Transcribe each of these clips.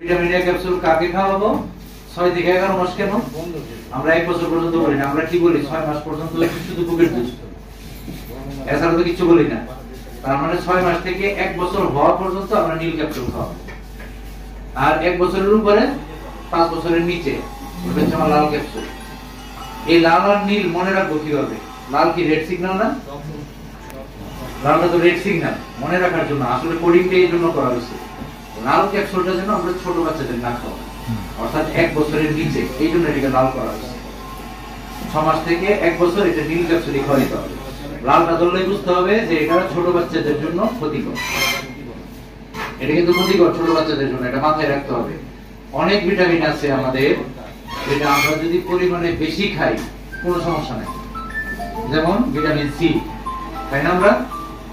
Vitamin A capsule কাকে খাওয়াবো? 6 থেকে 11 মাস। কেন? আমরা 1 বছর পর্যন্ত বলি না, আমরা কি বলি? 6 মাস পর্যন্ত শুধু বুকের দুধ, এছাড়া তো কিছু বলি না। তার মানে 6 মাস থেকে 1 বছর হওয়া পর্যন্ত আমরা নীল ক্যাপসুল খাওয়াবো। আর 1 বছরের উপরে 5 বছরের নিচে ওটা হচ্ছে আমার লাল ক্যাপসুল। এই লাল আর নীল মনে রাখবো কিভাবে? লাল কি রেড সিগন্যাল না? লালটা তো রেড সিগন্যাল, মনে রাখার জন্য আসলে কোডিংটা এই জন্য করা হয়েছে। লাল ক্যাপসুলটা যেন আমরা ছোট বাচ্চাদের না খাওয়াই, অর্থাৎ 1 বছরের নিচে, এই জন্য এটাকে লাল করা হয়েছে। 6 মাস থেকে 1 বছর এটা নীল ক্যাপসুলই খাওয়াইতে হবে। লালটা ধরলে বুঝতে হবে যে এটা ছোট বাচ্চাদের জন্য ক্ষতিকর। এটা কিন্তু ক্ষতিকর ছোট বাচ্চাদের জন্য, এটা মাথায় রাখতে হবে। অনেক ভিটামিন আছে আমাদের, যেটা আমরা যদি পরিমাণে বেশি খাই কোনো সমস্যা নাই। যেমন ভিটামিন সি খাই না আমরা,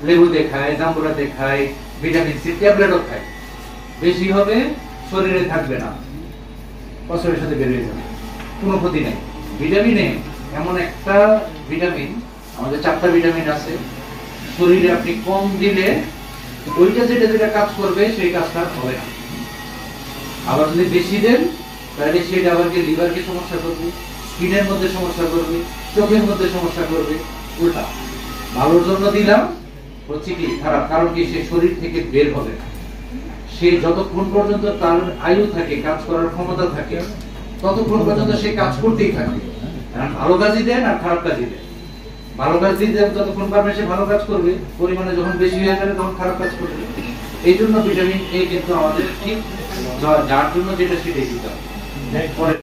লেবুতে খাই, জাম্বুরাতে খাই, ভিটামিন সি ট্যাবলেটও খাই। বেশি হবে শরীরে থাকবে না, বছরের সাথে বেড়ে যাবে, কোনো ক্ষতি নেই। ভিটামিন এ এমন একটা ভিটামিন, আমাদের 4টা ভিটামিন আছে, শরীরে আপনি কম দিলে ওইটা যেটা কাজ করবে সেই কাজটা হবে না। আবার যদি বেশি দেন তাহলে সেটা আবার লিভারকে সমস্যা করবে, স্কিনের মধ্যে সমস্যা করবে, চোখের মধ্যে সমস্যা করবে। উল্টা ভালোর জন্য দিলাম হচ্ছে কি খারাপ, কারণ কি সে শরীর থেকে বের হবে না। সে যতক্ষণ পর্যন্ত তার আয়ু থাকে, কাজ করার ক্ষমতা থাকে, ততক্ষণ পর্যন্ত সে কাজ করতেই থাকবে। ভালো কাজই দেন আর খারাপ কাজই দেন। ভালো কাজ দিতে যতক্ষণ পারবে সে ভালো কাজ করবে, পরিমাণে যখন বেশি হয়ে যাবে তখন খারাপ কাজ করবে। এই জন্য ভিটামিন এ কিন্তু আমাদের ঠিক যার জন্য যেটা সেটাই দিতে হবে।